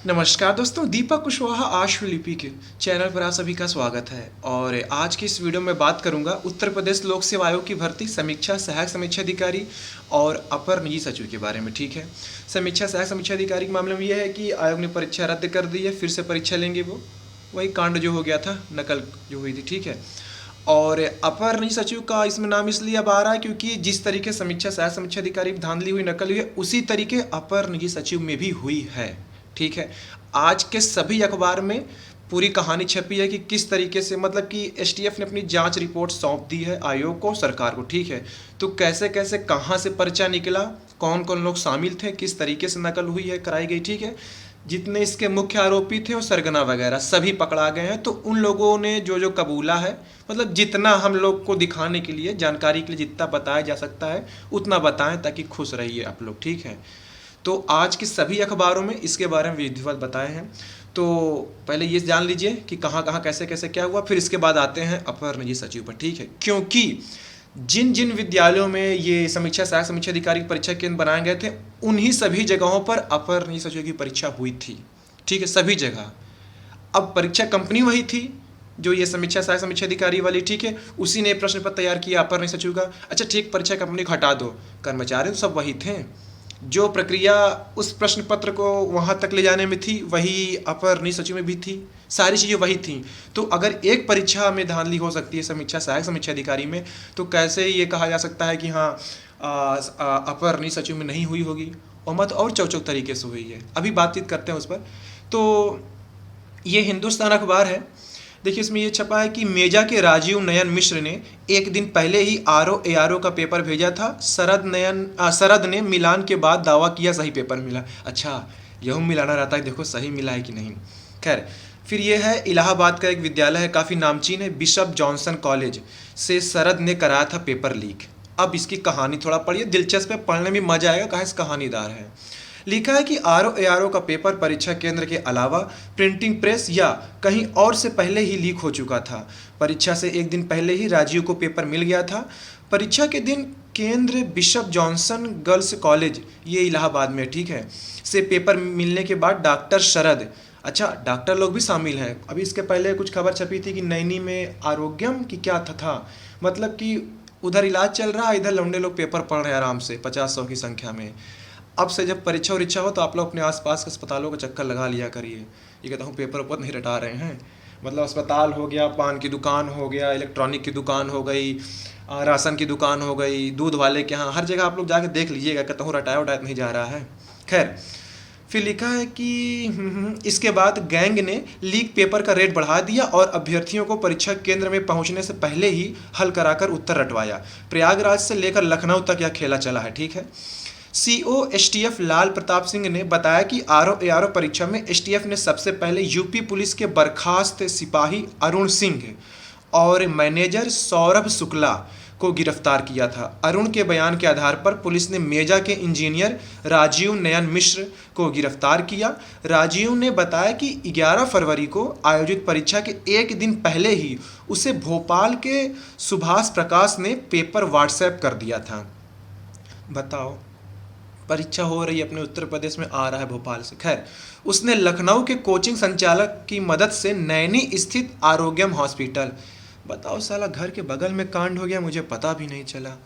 नमस्कार दोस्तों, दीपक कुशवाहा आशुलिपि के चैनल पर आप सभी का स्वागत है। और आज की इस वीडियो में बात करूंगा उत्तर प्रदेश लोक सेवा आयोग की भर्ती समीक्षा सहायक समीक्षा अधिकारी और अपर निजी सचिव के बारे में। ठीक है, समीक्षा सहायक समीक्षा अधिकारी के मामले में यह है कि आयोग ने परीक्षा रद्द कर दी है, फिर से परीक्षा लेंगे। वो वही कांड जो हो गया था, नकल जो हुई थी। ठीक है, और अपर निजी सचिव का इसमें नाम इसलिए अब आ रहा है क्योंकि जिस तरीके समीक्षा सहायक समीक्षा अधिकारी में धांधली हुई, नकल हुई है, उसी तरीके अपर निजी सचिव में भी हुई है। ठीक है, आज के सभी अखबार में पूरी कहानी छपी है कि किस तरीके से, मतलब कि एसटीएफ ने अपनी जांच रिपोर्ट सौंप दी है आयोग को, सरकार को। ठीक है, तो कैसे कैसे कहां से पर्चा निकला, कौन कौन लोग शामिल थे, किस तरीके से नकल हुई है, कराई गई। ठीक है, जितने इसके मुख्य आरोपी थे और सरगना वगैरह सभी पकड़ा गए हैं। तो उन लोगों ने जो जो कबूला है, मतलब जितना हम लोग को दिखाने के लिए, जानकारी के लिए जितना बताया जा सकता है उतना बताएं, ताकि खुश रहिए आप लोग। ठीक है, तो आज के सभी अखबारों में इसके बारे में विधिवत बताए हैं। तो पहले ये जान लीजिए कि कहाँ कहाँ कैसे कैसे क्या हुआ, फिर इसके बाद आते हैं अपर निजी सचिव पर। ठीक है, क्योंकि जिन जिन विद्यालयों में ये समीक्षा सहायक समीक्षा अधिकारी की परीक्षा केंद्र बनाए गए थे, उन्हीं सभी जगहों पर अपर निजी सचिव की परीक्षा हुई थी। ठीक है, सभी जगह। अब परीक्षा कंपनी वही थी जो ये समीक्षा सहायक समीक्षा अधिकारी वाली। ठीक है, उसी ने प्रश्न पत्र तैयार किया अपर निजी सचिव का। अच्छा ठीक, परीक्षा कंपनी को हटा दो, कर्मचारी तो सब वही थे। जो प्रक्रिया उस प्रश्न पत्र को वहाँ तक ले जाने में थी, वही अपर निजी सचिव में भी थी, सारी चीज़ें वही थी। तो अगर एक परीक्षा में धांधली हो सकती है समीक्षा सहायक समीक्षा अधिकारी में, तो कैसे ये कहा जा सकता है कि हाँ अपर निजी सचिव में नहीं हुई होगी, और मत और चौचौक तरीके से हुई है। अभी बातचीत करते हैं उस पर। तो ये हिंदुस्तान अखबार है, देखिए इसमें ये छपा है कि मेजा के राजीव नयन मिश्र ने एक दिन पहले ही आरओ एआरओ का पेपर भेजा था। शरद ने मिलान के बाद दावा किया सही पेपर मिला। अच्छा, यह मिलाना रहता है, देखो सही मिला है कि नहीं। खैर, फिर ये है इलाहाबाद का एक विद्यालय है, काफ़ी नामचीन है, बिशप जॉनसन कॉलेज से शरद ने कराया था पेपर लीक। अब इसकी कहानी थोड़ा पढ़िए, दिलचस्प है, पढ़ने में मजा आएगा, कहाँ इस कहानीदार है। लिखा है कि आरओ एआरओ का पेपर परीक्षा केंद्र के अलावा प्रिंटिंग प्रेस या कहीं और से पहले ही लीक हो चुका था। परीक्षा से एक दिन पहले ही राजीव को पेपर मिल गया था। परीक्षा के दिन केंद्र बिशप जॉनसन गर्ल्स कॉलेज, ये इलाहाबाद में, ठीक है, से पेपर मिलने के बाद डॉक्टर शरद, अच्छा डॉक्टर लोग भी शामिल हैं। अभी इसके पहले कुछ खबर छपी थी कि नैनी में आरोग्यम की क्या था, मतलब कि उधर इलाज चल रहा है, इधर लौंडे लोग पेपर पढ़ रहे हैं आराम से 50-100 की संख्या में। अब से जब परीक्षा उरीक्षा हो तो आप लोग अपने आसपास के अस्पतालों का चक्कर लगा लिया करिए। ये कहता हूँ पेपर ऊपर नहीं रटा रहे हैं, मतलब अस्पताल हो गया, पान की दुकान हो गया, इलेक्ट्रॉनिक की दुकान हो गई, राशन की दुकान हो गई, दूध वाले के यहाँ, हर जगह आप लोग जाके देख लीजिएगा, कहता हूँ रटाया उटाया नहीं जा रहा है। खैर, फिर लिखा है कि इसके बाद गैंग ने लीक पेपर का रेट बढ़ा दिया और अभ्यर्थियों को परीक्षा केंद्र में पहुंचने से पहले ही हल कराकर उत्तर रटवाया। प्रयागराज से लेकर लखनऊ तक यह खेला चला है। ठीक है, सीओ एसटीएफ लाल प्रताप सिंह ने बताया कि आरओ एआरओ परीक्षा में एसटीएफ ने सबसे पहले यूपी पुलिस के बर्खास्त सिपाही अरुण सिंह और मैनेजर सौरभ शुक्ला को गिरफ्तार किया था। अरुण के बयान के आधार पर पुलिस ने मेजा के इंजीनियर राजीव नयन मिश्र को गिरफ्तार किया। राजीव ने बताया कि 11 फरवरी को आयोजित परीक्षा के एक दिन पहले ही उसे भोपाल के सुभाष प्रकाश ने पेपर व्हाट्सएप कर दिया था। बताओ, परीक्षा हो रही है अपने उत्तर प्रदेश में, आ रहा है भोपाल से। खैर, उसने लखनऊ के कोचिंग संचालक की मदद से नैनी स्थित आरोग्यम हॉस्पिटल, बताओ साला घर के बगल में कांड हो गया, मुझे पता भी नहीं चला,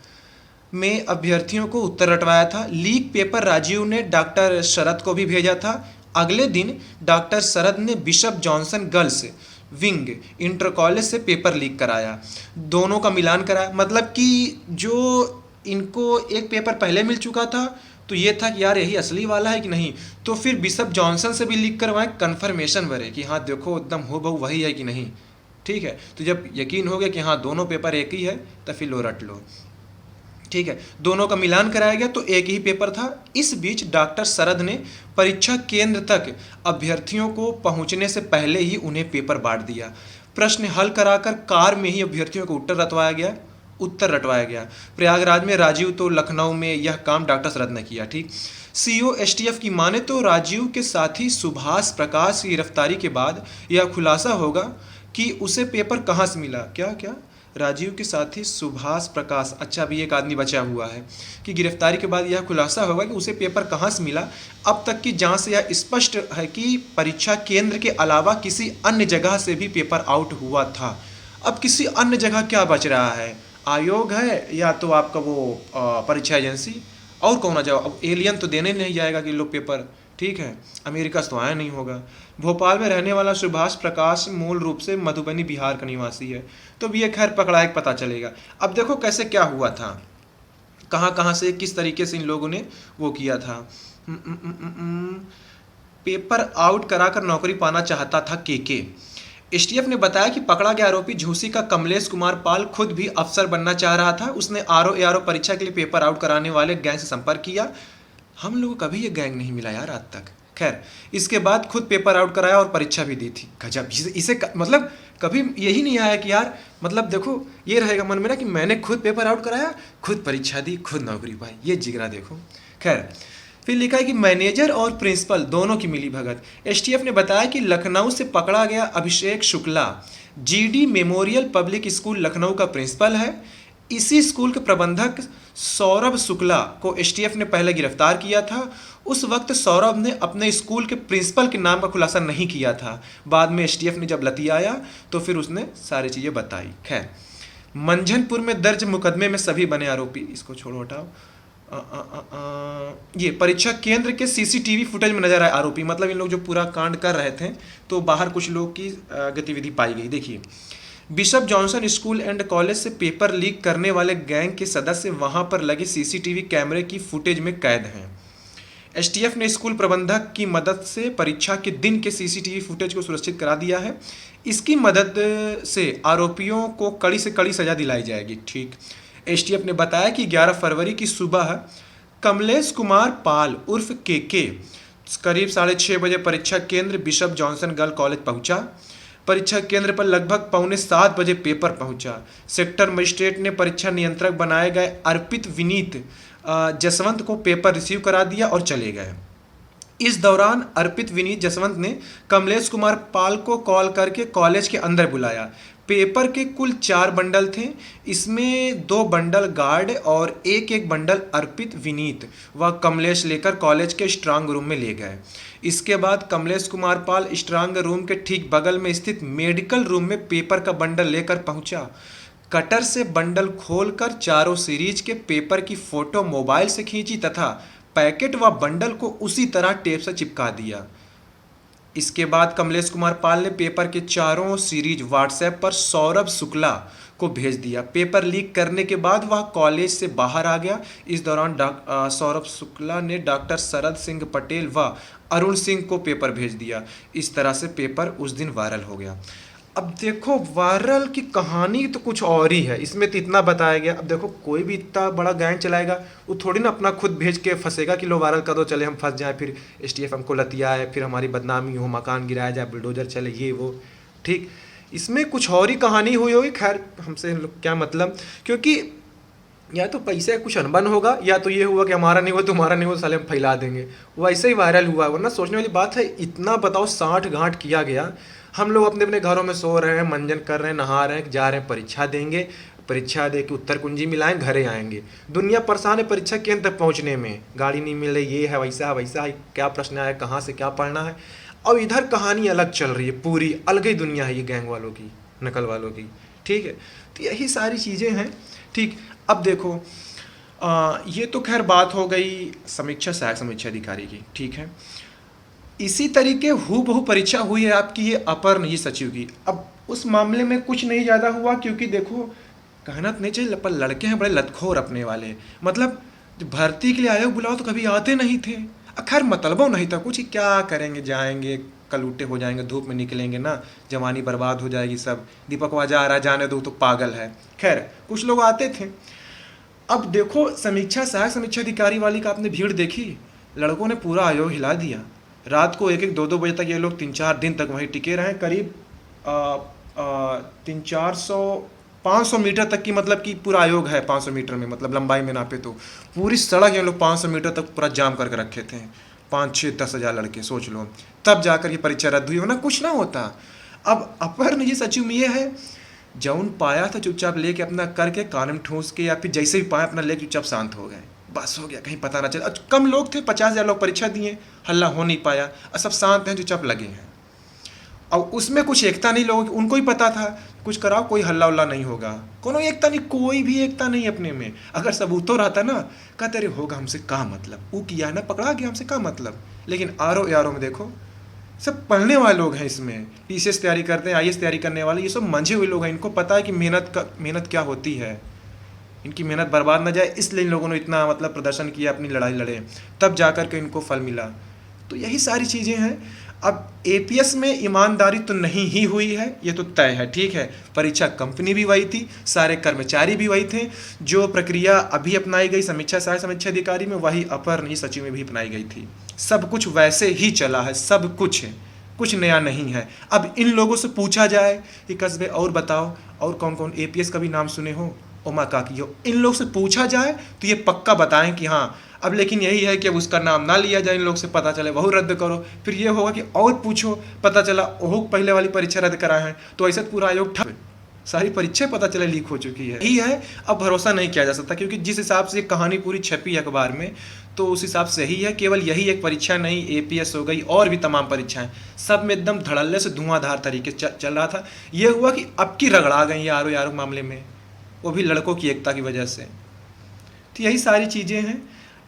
में अभ्यर्थियों को उत्तर रटवाया था। लीक पेपर राजीव ने डॉक्टर शरद को भी भेजा था। अगले दिन डॉक्टर शरद ने bishop Johnson girls wing inter college से पेपर लीक कराया, दोनों का मिलान कराया। मतलब कि जो इनको एक पेपर पहले मिल चुका था तो ये था कि यार यही असली वाला है कि नहीं, तो फिर बिशप जॉनसन से भी लीक करवाएं, कन्फर्मेशन भरे कि हाँ देखो एकदम हो बहु वही है कि नहीं। ठीक है, तो जब यकीन हो गया कि हाँ दोनों पेपर एक ही है, तो फिर लो रट लो। ठीक है, दोनों का मिलान कराया गया तो एक ही पेपर था। इस बीच डॉक्टर शरद ने परीक्षा केंद्र तक अभ्यर्थियों को पहुंचने से पहले ही उन्हें पेपर बांट दिया। प्रश्न हल कराकर कार में ही अभ्यर्थियों को उत्तर रटवाया गया। प्रयागराज में राजीव, तो लखनऊ में यह काम डॉक्टर शरद ने किया। ठीक, सीओ एसटीएफ की माने तो राजीव के साथी सुभाष प्रकाश की गिरफ्तारी के बाद यह खुलासा होगा कि उसे पेपर कहाँ से मिला। क्या राजीव के साथी सुभाष प्रकाश, अच्छा अभी एक आदमी बचा हुआ है, की गिरफ्तारी के बाद यह खुलासा होगा कि उसे पेपर कहाँ से मिला। अब तक की जांच से यह स्पष्ट है कि परीक्षा केंद्र के अलावा किसी अन्य जगह से भी पेपर आउट हुआ था। अब किसी अन्य जगह क्या बच रहा है, आयोग है या तो आपका वो परीक्षा एजेंसी, और कौन आ जाओ। अब एलियन तो देने नहीं जाएगा कि लोग पेपर, ठीक है, अमेरिका से तो आया नहीं होगा। भोपाल में रहने वाला सुभाष प्रकाश मूल रूप से मधुबनी बिहार का निवासी है, तो भी ये खैर पकड़ा एक पता चलेगा। अब देखो कैसे क्या हुआ था, कहाँ कहाँ से किस तरीके से इन लोगों ने वो किया था। पेपर आउट कराकर नौकरी पाना चाहता था के। एसटीएफ ने बताया कि पकड़ा गया आरोपी झूसी का कमलेश कुमार पाल खुद भी अफसर बनना चाह रहा था। उसने आरओ एआरओ परीक्षा के लिए पेपर आउट कराने वाले गैंग से संपर्क किया। हम लोगों को कभी ये गैंग नहीं मिला यार आज तक। खैर, इसके बाद खुद पेपर आउट कराया और परीक्षा भी दी थी। गजब, इसे मतलब कभी यही नहीं आया कि यार, मतलब देखो ये रहेगा मन में ना कि मैंने खुद पेपर आउट कराया, खुद परीक्षा दी, खुद नौकरी पाई, ये जिगरा देखो। खैर, फिर लिखा है कि मैनेजर और प्रिंसिपल दोनों की मिली भगत। एसटीएफ ने बताया कि लखनऊ से पकड़ा गया Abhishek Shukla GD memorial public school Lucknow का प्रिंसिपल है। इसी स्कूल के प्रबंधक सौरभ शुक्ला को एसटीएफ ने पहले गिरफ्तार किया था। उस वक्त सौरभ ने अपने स्कूल के प्रिंसिपल के नाम का खुलासा नहीं किया था। बाद में एसटीएफ ने जब लतियाया तो फिर उसने सारी चीज़ें बताई। खैर, मंझनपुर में दर्ज मुकदमे में सभी बने आरोपी, इसको छोड़ो हटाओ। ये परीक्षा केंद्र के सीसीटीवी फुटेज में नजर आए आरोपी, मतलब इन लोग जो पूरा कांड कर रहे थे तो बाहर कुछ लोग की गतिविधि पाई गई। देखिए, bishop Johnson school and college से पेपर लीक करने वाले गैंग के सदस्य वहां पर लगे सीसीटीवी कैमरे की फुटेज में कैद हैं। एसटीएफ ने स्कूल प्रबंधक की मदद से परीक्षा के दिन के सीसीटीवी फुटेज को सुरक्षित करा दिया है। इसकी मदद से आरोपियों को कड़ी से कड़ी सजा दिलाई जाएगी। ठीक, एसटीएफ ने बताया कि 11 फरवरी की सुबह कमलेश कुमार पाल उर्फ के करीब 6:30 बजे परीक्षा केंद्र बिशप जॉनसन गर्ल कॉलेज पहुंचा। परीक्षा केंद्र पर लगभग 6:45 बजे पेपर पहुंचा। सेक्टर मजिस्ट्रेट ने परीक्षा नियंत्रक बनाए गए अर्पित विनीत जसवंत को पेपर रिसीव करा दिया और चले गए। इस दौरान अर्पित विनीत जसवंत ने कमलेश कुमार पाल को कॉल करके कॉलेज के अंदर बुलाया। पेपर के कुल 4 बंडल थे, इसमें 2 बंडल गार्ड और एक बंडल अर्पित विनीत व कमलेश लेकर कॉलेज के स्ट्रांग रूम में ले गए। इसके बाद कमलेश कुमार पाल स्ट्रांग रूम के ठीक बगल में स्थित मेडिकल रूम में पेपर का बंडल लेकर पहुंचा। कटर से बंडल खोलकर चारों सीरीज के पेपर की फोटो मोबाइल से खींची तथा पैकेट व बंडल को उसी तरह टेप से चिपका दिया। इसके बाद कमलेश कुमार पाल ने पेपर के चारों सीरीज व्हाट्सएप पर सौरभ शुक्ला को भेज दिया। पेपर लीक करने के बाद वह कॉलेज से बाहर आ गया। इस दौरान सौरभ शुक्ला ने डॉक्टर शरद सिंह पटेल व अरुण सिंह को पेपर भेज दिया। इस तरह से पेपर उस दिन वायरल हो गया। अब देखो, वायरल की कहानी तो कुछ और ही है, इसमें तो इतना बताया गया। अब देखो, कोई भी इतना बड़ा गैंग चलाएगा वो थोड़ी ना अपना खुद भेज के फंसेगा कि लो वायरल कर दो, चले हम फंस जाएं, फिर एसटीएफ हमको लतियाए, फिर हमारी बदनामी हो, मकान गिराया जाए, बुलडोजर चले, ये वो। ठीक, इसमें कुछ और ही कहानी हुई होगी। खैर, हमसे क्या मतलब, क्योंकि या तो पैसे कुछ अनबन होगा या तो ये हुआ कि हमारा नहीं हुआ तुम्हारा नहीं हुआ, साले हम फैला देंगे, वैसे ही वायरल हुआ। वरना सोचने वाली बात है, इतना बताओ 60 गांठ किया गया। हम लोग अपने अपने घरों में सो रहे हैं, मंजन कर रहे हैं, नहा रहे हैं, जा रहे हैं परीक्षा देंगे, परीक्षा दे के उत्तर कुंजी मिलाएं, घरे आएंगे। दुनिया परेशान है परीक्षा केंद्र तक पहुंचने में, गाड़ी नहीं मिल रही, ये है वैसा है, क्या प्रश्न आया, कहाँ से क्या पढ़ना है। और इधर कहानी अलग चल रही है, पूरी अलग ही दुनिया है ये गैंग वालों की, नकल वालों की। ठीक है, तो यही सारी चीज़ें हैं। ठीक, अब देखो, ये तो खैर बात हो गई समीक्षा सहायक समीक्षा अधिकारी की। ठीक है, इसी तरीके हूबहू परीक्षा हुई है आपकी ये अपर निजी सचिव की। अब उस मामले में कुछ नहीं ज़्यादा हुआ, क्योंकि देखो, कहना तो नहीं चाहिए पर लड़के हैं बड़े लतखोर अपने वाले। मतलब भर्ती के लिए आयोग बुलाओ तो कभी आते नहीं थे। खैर मतलबों नहीं था कुछ, क्या करेंगे, जाएंगे कल उल्टे हो जाएंगे, धूप में निकलेंगे ना, जवानी बर्बाद हो जाएगी सब, दीपक वहाँ जा रहा है, जाने दो तो पागल है। खैर, कुछ लोग आते थे। अब देखो, समीक्षा सहायक समीक्षा अधिकारी वाली का आपने भीड़ देखी, लड़कों ने पूरा आयोग हिला दिया। रात को 1-1, 2-2 बजे तक ये लोग 3-4 दिन तक वहीं टिके रहे। करीब 300-400-500 मीटर तक की, मतलब कि पूरा आयोग है 500 मीटर में, मतलब लंबाई में नापे तो पूरी सड़क ये लोग 500 मीटर तक पूरा जाम करके रखे थे। 5-6-10 हज़ार लड़के, सोच लो, तब जाकर ये परीक्षा रद्द हुई, वरना कुछ ना होता। अब अपर निजी सचिव में ये है जौन पाया था चुपचाप लेके अपना करके कान में ठूस के या फिर जैसे भी पाया अपना लेके चुपचाप शांत हो गए, बस हो गया, कहीं पता ना चले। कम लोग थे, 50,000 लोग परीक्षा दिए, हल्ला हो नहीं पाया और सब शांत हैं, चुपचाप लगे हैं। और उसमें कुछ एकता नहीं लोगों की, उनको ही पता था कुछ कराओ कोई हल्ला उल्ला नहीं होगा, कोनो एकता नहीं, कोई भी एकता नहीं अपने में। अगर सबूतो रहता ना, कहते अरे होगा हमसे का मतलब, वो किया है ना, पकड़ा गया, हमसे का मतलब। लेकिन आरो यारों में देखो, सब पढ़ने वाले लोग हैं इसमें, पीसीएस तैयारी करते हैं, आईएएस तैयारी करने वाले, ये सब मंझे हुए लोग हैं, इनको पता है कि मेहनत क्या होती है, इनकी मेहनत बर्बाद ना जाए, इसलिए इन लोगों ने इतना मतलब प्रदर्शन किया, अपनी लड़ाई लड़े, तब जा कर के इनको फल मिला। तो यही सारी चीज़ें हैं। अब एपीएस में ईमानदारी तो नहीं ही हुई है, ये तो तय है, ठीक है। परीक्षा कंपनी भी वही थी, सारे कर्मचारी भी वही थे, जो प्रक्रिया अभी अपनाई गई समीक्षा सहायक समीक्षा अधिकारी में, वही अपर निजी सचिव में भी अपनाई गई थी। सब कुछ वैसे ही चला है, सब कुछ है, कुछ नया नहीं है। अब इन लोगों से पूछा जाए कि कस्बे और बताओ, और कौन कौन एपीएस का भी नाम सुने हो, ओमा काकी हो, इन लोग से पूछा जाए तो ये पक्का बताएं कि हाँ। अब लेकिन यही है कि अब उसका नाम ना लिया जाए, इन लोग से पता चले वह रद्द करो, फिर ये होगा कि और पूछो, पता चला ओह पहले वाली परीक्षा रद्द कराए हैं, तो ऐसा पूरा आयोग ठप, सारी परीक्षा पता चले लीक हो चुकी है। यही है, अब भरोसा नहीं किया जा सकता, क्योंकि जिस हिसाब से कहानी पूरी छपी अखबार में, तो उस हिसाब से ही है। केवल यही एक परीक्षा नहीं, एपीएस हो गई और भी तमाम परीक्षाएं, सब में एकदम धड़ल्ले से धुआंधार तरीके चल रहा था। ये हुआ कि अब की रगड़ा गई आरो यारो मामले में, वो भी लड़कों की एकता की वजह से। तो यही सारी चीज़ें हैं।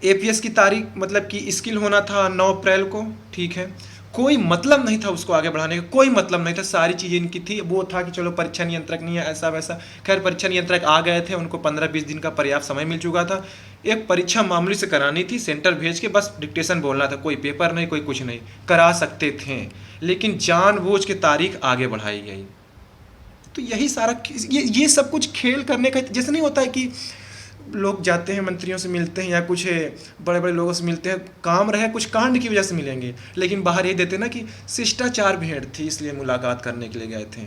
एपीएस की तारीख मतलब कि स्किल होना था 9 अप्रैल को, ठीक है, कोई मतलब नहीं था उसको आगे बढ़ाने का, कोई मतलब नहीं था, सारी चीज़ें इनकी थी। वो था कि चलो परीक्षा नियंत्रक नहीं है, ऐसा वैसा। खैर परीक्षा नियंत्रक आ गए थे, उनको 15-20 दिन का पर्याप्त समय मिल चुका था। एक परीक्षा मामूली से करानी थी, सेंटर भेज के बस डिक्टेशन बोलना था, कोई पेपर नहीं, कोई कुछ नहीं, करा सकते थे। लेकिन जानबूझ के तारीख आगे बढ़ाई गई। तो यही सारा ये सब कुछ खेल करने का, जैसे नहीं होता है कि लोग जाते हैं मंत्रियों से मिलते हैं या कुछ बड़े बड़े लोगों से मिलते हैं, काम रहे कुछ कांड की वजह से मिलेंगे, लेकिन बाहर ये देते ना कि शिष्टाचार भेंट थी इसलिए मुलाकात करने के लिए गए थे।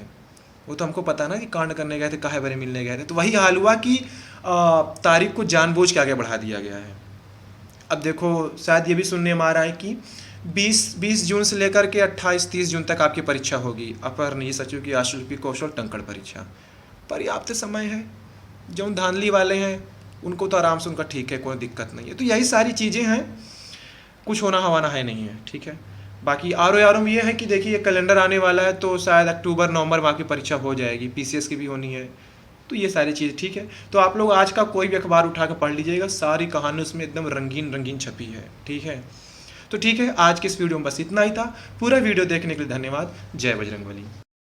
वो तो हमको पता ना कि कांड करने गए थे, काहे बारे मिलने गए थे। तो वही हाल हुआ कि तारीख को जानबूझ के आगे बढ़ा दिया गया है। अब देखो शायद ये भी सुनने में आ रहा है कि 20 जून से लेकर के 28-30 जून तक आपकी परीक्षा होगी, अपर निजी सचिव की आशुलिपि कौशल टंकण परीक्षा। पर्याप्त समय है, जो धांधली वाले हैं उनको तो आराम से, उनका ठीक है, कोई दिक्कत नहीं है। तो यही सारी चीज़ें हैं, कुछ होना हवाना है नहीं है, ठीक है। बाकी आरो यारों में ये है कि देखिए कैलेंडर आने वाला है, तो शायद अक्टूबर नवंबर में आपकी परीक्षा हो जाएगी, पीसीएस की भी होनी है। तो ये सारी चीज़ ठीक है। तो आप लोग आज का कोई भी अखबार उठा कर पढ़ लीजिएगा, सारी कहानी उसमें एकदम रंगीन रंगीन छपी है, ठीक है। तो ठीक है, आज के इस वीडियो में बस इतना ही था। पूरा वीडियो देखने के लिए धन्यवाद। जय बजरंगबली।